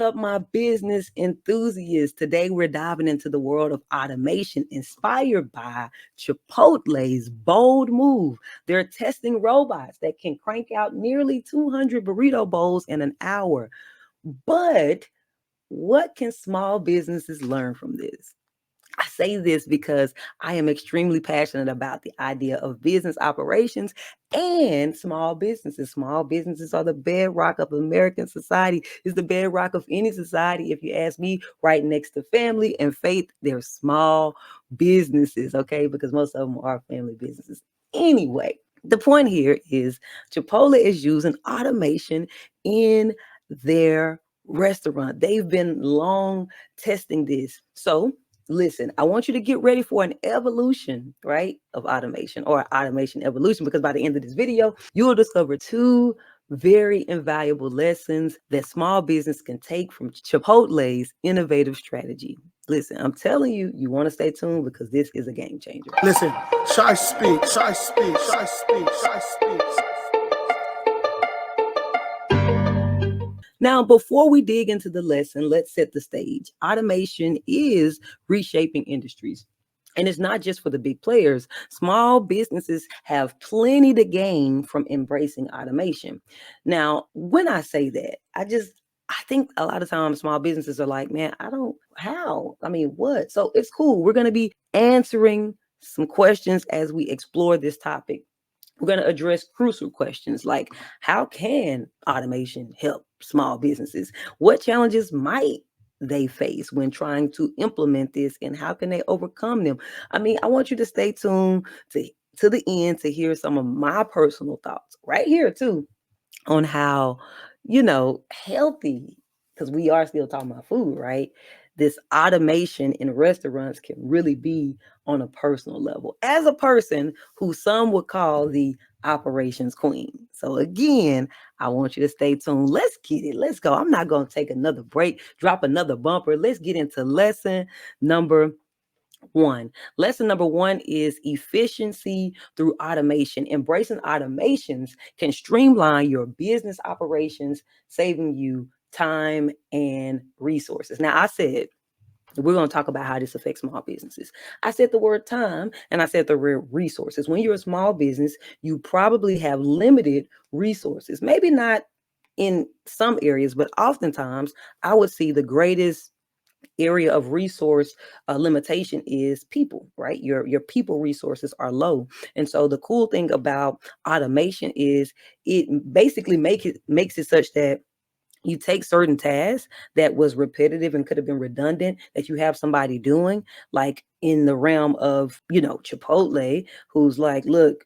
Up, my business enthusiasts? Today we're diving into the world of automation inspired by Chipotle's bold move. They're testing robots that can crank out nearly 200 burrito bowls in an hour. But what can small businesses learn from this? I say this because I am extremely passionate about the idea of business operations and small businesses. Small businesses are the bedrock of American society. It's the bedrock of any society. If you ask me, right next to family and faith, they're small businesses, okay? Because most of them are family businesses. Anyway, the point here is Chipotle is using automation in their restaurant. They've been long testing this. So listen, I want you to get ready for an evolution, right, of automation or automation evolution, because by the end of this video, you will discover two very invaluable lessons that small business can take from Chipotle's innovative strategy. Listen, I'm telling you, you want to stay tuned because this is a game changer. Listen, ShySpeaks, ShySpeaks, ShySpeaks, ShySpeaks. Now, before we dig into the lesson, let's set the stage. Automation is reshaping industries. And it's not just for the big players. Small businesses have plenty to gain from embracing automation. Now, when I say that, I think a lot of times small businesses are like, man, how? I mean, what? So it's cool. We're going to be answering some questions as we explore this topic. We're going to address crucial questions like, how can automation help small businesses? What challenges might they face when trying to implement this, and how can they overcome them? I mean, I want you to stay tuned to the end to hear some of my personal thoughts right here too on how, healthy, because we are still talking about food, right? This automation in restaurants can really be on a personal level. As a person who some would call the operations queen. So again, I want you to stay tuned. Let's get it. Let's go. I'm not going to take another break, drop another bumper. Let's get into lesson number one. Lesson number one is efficiency through automation. Embracing automations can streamline your business operations, saving you time and resources. Now, I said we're going to talk about how this affects small businesses. I said the word time and I said the word resources. When you're a small business, you probably have limited resources. Maybe not in some areas, but oftentimes I would see the greatest area of resource limitation is people, right? Your people resources are low. And so the cool thing about automation is it basically makes it such that you take certain tasks that was repetitive and could have been redundant that you have somebody doing, like in the realm of, Chipotle, who's like, look,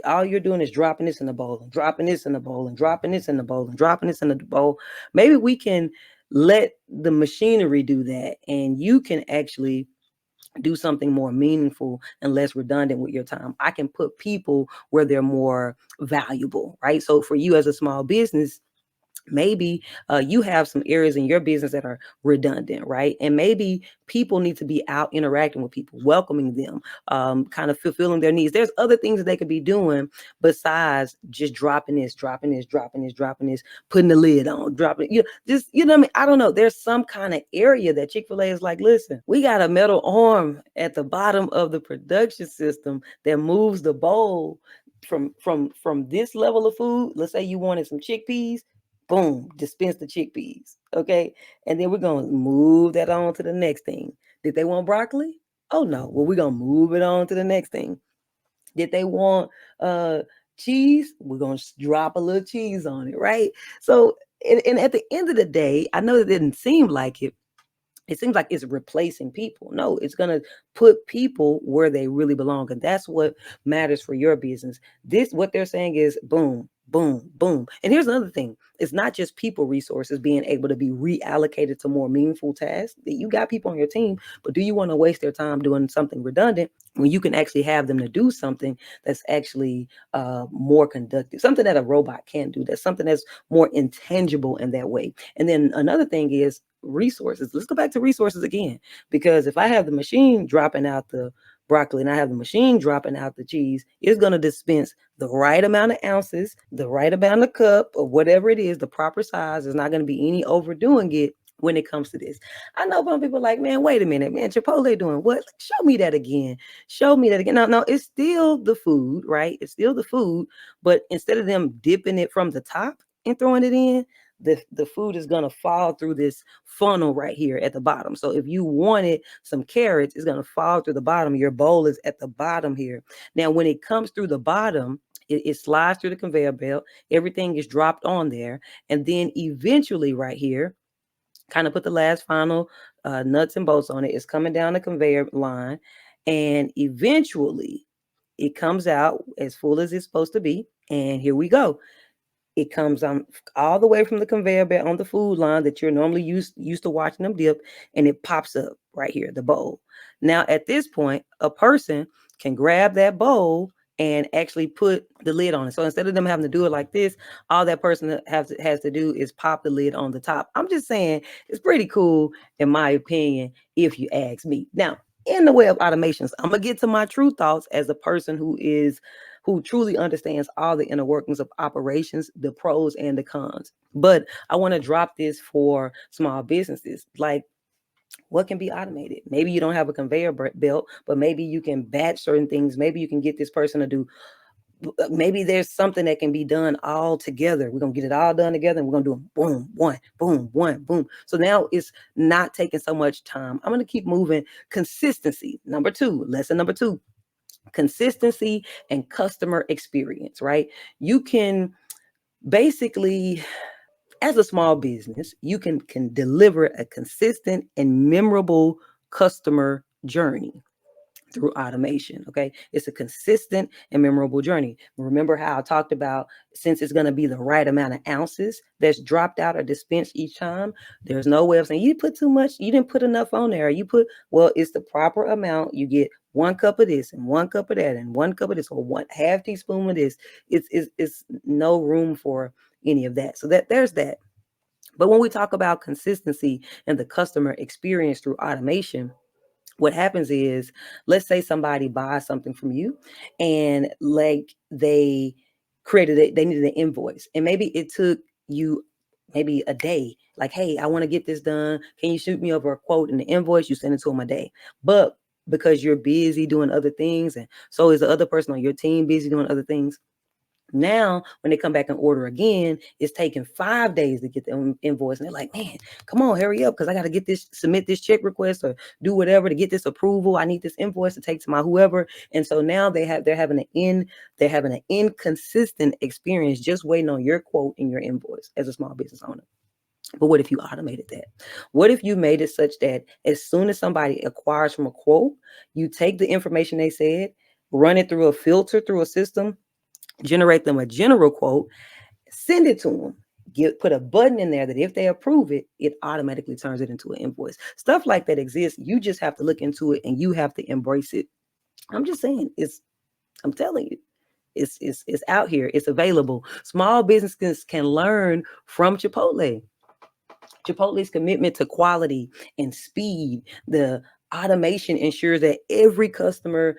all you're doing is dropping this in the bowl and dropping this in the bowl and dropping this in the bowl and dropping this in the bowl. Maybe we can let the machinery do that, and you can actually do something more meaningful and less redundant with your time. I can put people where they're more valuable, right? So for you as a small business, maybe you have some areas in your business that are redundant, right? And maybe people need to be out interacting with people, welcoming them, kind of fulfilling their needs. There's other things that they could be doing besides just dropping this, dropping this, dropping this, dropping this, putting the lid on, dropping it. Just, what I mean? I don't know. There's some kind of area that Chick-fil-A is like, listen, we got a metal arm at the bottom of the production system that moves the bowl from this level of food. Let's say you wanted some chickpeas. Boom, dispense the chickpeas. Okay. And then we're going to move that on to the next thing. Did they want broccoli? Oh, no. Well, we're going to move it on to the next thing. Did they want cheese? We're going to drop a little cheese on it, right? So, and at the end of the day, I know it didn't seem like it. It seems like it's replacing people. No, it's going to put people where they really belong. And that's what matters for your business. What they're saying is boom, boom, boom. And here's another thing. It's not just people resources being able to be reallocated to more meaningful tasks. You got people on your team, but do you want to waste their time doing something redundant when you can actually have them to do something that's actually more conductive, something that a robot can't do? That's something that's more intangible in that way. And then another thing is resources. Let's go back to resources again, because if I have the machine dropping out the broccoli and I have the machine dropping out the cheese, it's going to dispense the right amount of ounces, the right amount of cup, or whatever it is, the proper size. There's not going to be any overdoing it when it comes to this. I know some people are like, man, wait a minute, man, Chipotle doing what? Show me that again. Show me that again. No, it's still the food, right? It's still the food, but instead of them dipping it from the top and throwing it in, the food is going to fall through this funnel right here at the bottom. So if you wanted some carrots, it's going to fall through the bottom. Your bowl is at the bottom here. Now, when it comes through the bottom, it slides through the conveyor belt. Everything is dropped on there. And then eventually right here, kind of put the last final nuts and bolts on it. It's coming down the conveyor line. And eventually it comes out as full as it's supposed to be. And here we go. It comes all the way from the conveyor belt on the food line that you're normally used to watching them dip, and it pops up right here, the bowl. Now, at this point, a person can grab that bowl and actually put the lid on it. So instead of them having to do it like this, all that person has to do is pop the lid on the top. I'm just saying it's pretty cool, in my opinion, if you ask me. Now, in the way of automations, I'm gonna get to my true thoughts as a person who truly understands all the inner workings of operations, the pros and the cons. But I want to drop this for small businesses. Like, what can be automated? Maybe you don't have a conveyor belt, but maybe you can batch certain things. Maybe you can get this person to do, maybe there's something that can be done all together. We're going to get it all done together, and we're going to do boom, one, boom, one, boom. So now it's not taking so much time. I'm going to keep moving. Consistency. Lesson number two, consistency and customer experience, right? You can basically, as a small business, you can deliver a consistent and memorable customer journey through automation. Okay. It's a consistent and memorable journey. Remember how I talked about, since it's going to be the right amount of ounces that's dropped out or dispensed each time, there's no way of saying you put too much, you didn't put enough on there. Well, it's the proper amount. You get 1 cup of this and 1 cup of that and 1 cup of this, or 1/2 teaspoon of this. It's no room for any of that. So there's that. But when we talk about consistency and the customer experience through automation, what happens is, let's say somebody buys something from you, and like they needed an invoice, and maybe it took you maybe a day. Like, hey, I want to get this done. Can you shoot me over a quote and the invoice? You send it to them a day. But because you're busy doing other things, and so is the other person on your team busy doing other things, now, when they come back and order again, it's taking 5 days to get the invoice. And they're like, man, come on, hurry up, because I got to submit this check request or do whatever to get this approval. I need this invoice to take to my whoever. And so now they're having an inconsistent experience just waiting on your quote and your invoice as a small business owner. But what if you automated that? What if you made it such that as soon as somebody acquires from a quote, you take the information they said, run it through a filter, through a system, generate them a general quote, send it to them, put a button in there that if they approve it, it automatically turns it into an invoice. Stuff like that exists. You just have to look into it and you have to embrace it. I'm just saying, I'm telling you, it's out here. It's available. Small businesses can learn from Chipotle. Chipotle's commitment to quality and speed, the automation ensures that every customer's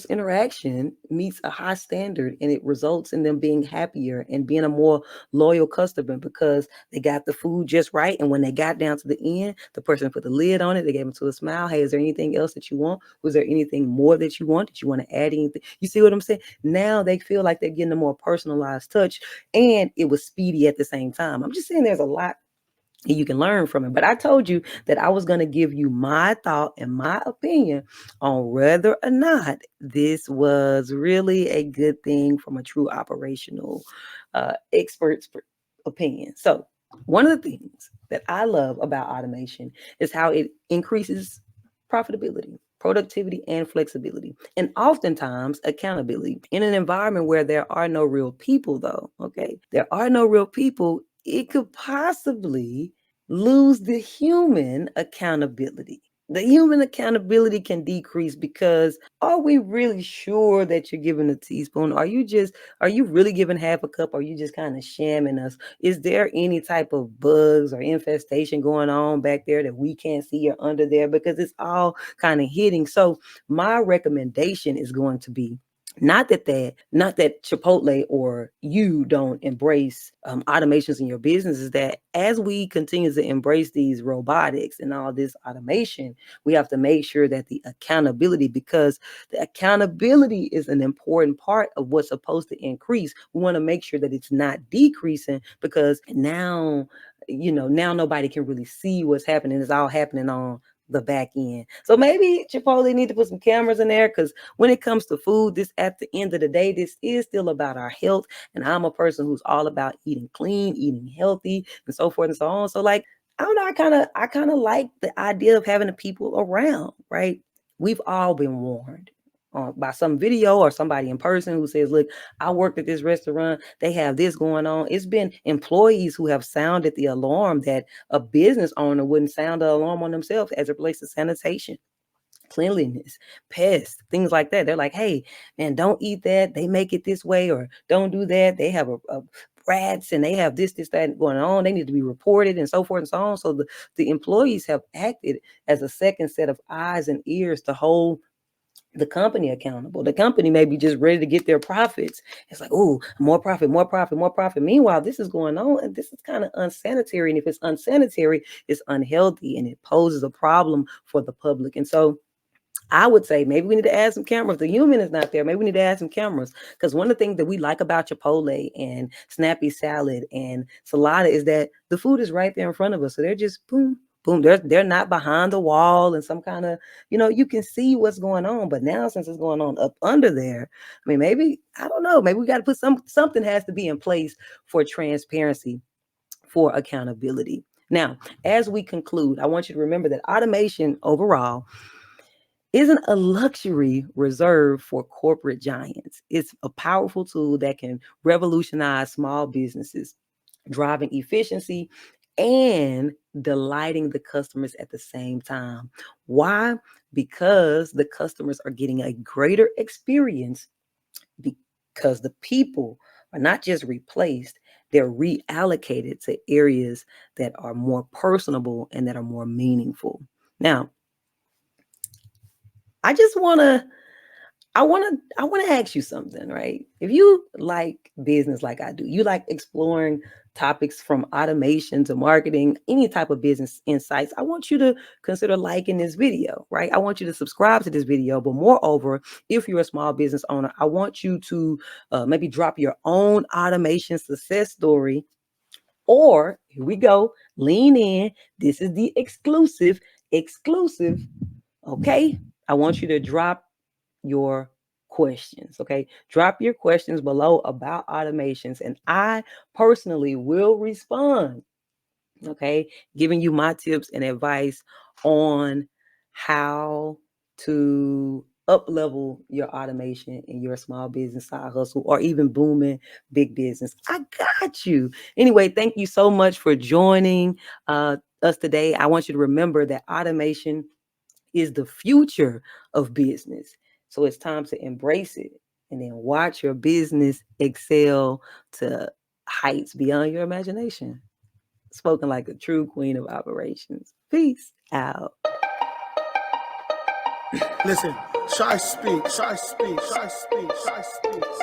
interaction meets a high standard, and it results in them being happier and being a more loyal customer because they got the food just right. And when they got down to the end, the person put the lid on it. They gave them to a smile. Hey, is there anything else that you want? Was there anything more that you want? Did you want to add anything? You see what I'm saying? Now they feel like they're getting a more personalized touch, and it was speedy at the same time. I'm just saying there's a lot you can learn from it. But I told you that I was going to give you my thought and my opinion on whether or not this was really a good thing from a true operational expert's opinion. So one of the things that I love about automation is how it increases profitability, productivity, and flexibility, and oftentimes accountability. In an environment where there are no real people, though, okay, there are no real people, it could possibly lose the human accountability. the human accountability can decrease because are we really sure that you're giving a teaspoon? Are you really giving half a cup? Or are you just kind of shamming us? Is there any type of bugs or infestation going on back there that we can't see or under there? Because it's all kind of hitting. So my recommendation is going to be not that Chipotle or you don't embrace automations in your business, is that as we continue to embrace these robotics and all this automation, we have to make sure that the accountability, because the accountability is an important part of what's supposed to increase. We want to make sure that it's not decreasing, because now, now nobody can really see what's happening. It's all happening on the back end. So maybe Chipotle need to put some cameras in there, because when it comes to food, this at the end of the day, this is still about our health. And I'm a person who's all about eating clean, eating healthy, and so forth and so on. So like, I don't know, I kind of like the idea of having the people around, right? We've all been warned by some video or somebody in person who says, look, I worked at this restaurant, they have this going on. It's been employees who have sounded the alarm that a business owner wouldn't sound the alarm on themselves as it relates to sanitation, cleanliness, pests, things like that. They're like, hey, man, don't eat that. They make it this way, or don't do that. They have a rats and they have this, that going on. They need to be reported and so forth and so on. So the employees have acted as a second set of eyes and ears to hold the company accountable. The company may be just ready to get their profits. It's like, oh, more profit, more profit, more profit. Meanwhile, this is going on and this is kind of unsanitary. And if it's unsanitary, it's unhealthy and it poses a problem for the public. And so I would say maybe we need to add some cameras. The human is not there. Maybe we need to add some cameras, because one of the things that we like about Chipotle and Snappy Salad and Salada is that the food is right there in front of us. So they're just boom, boom. They're not behind the wall and some kind of, you can see what's going on. But now since it's going on up under there, I mean, maybe, I don't know, maybe we got to put something has to be in place for transparency, for accountability. Now, as we conclude, I want you to remember that automation overall isn't a luxury reserved for corporate giants. It's a powerful tool that can revolutionize small businesses, driving efficiency and delighting the customers at the same time. Why? Because the customers are getting a greater experience, because the people are not just replaced, they're reallocated to areas that are more personable and that are more meaningful. Now, I just want to I want to ask you something, right? If you like business like I do, you like exploring topics from automation to marketing, any type of business insights, I want you to consider liking this video, right? I want you to subscribe to this video. But moreover, if you're a small business owner, I want you to maybe drop your own automation success story. Or here we go, lean in. This is the exclusive. Okay. I want you to drop your questions. Okay. Drop your questions below about automations, and I personally will respond. Okay. Giving you my tips and advice on how to up level your automation in your small business, side hustle, or even booming big business. I got you. Anyway, thank you so much for joining us today. I want you to remember that automation is the future of business. So it's time to embrace it and then watch your business excel to heights beyond your imagination. Spoken like a true queen of operations. Peace out. Listen, ShySpeaks, ShySpeaks, ShySpeaks, ShySpeaks.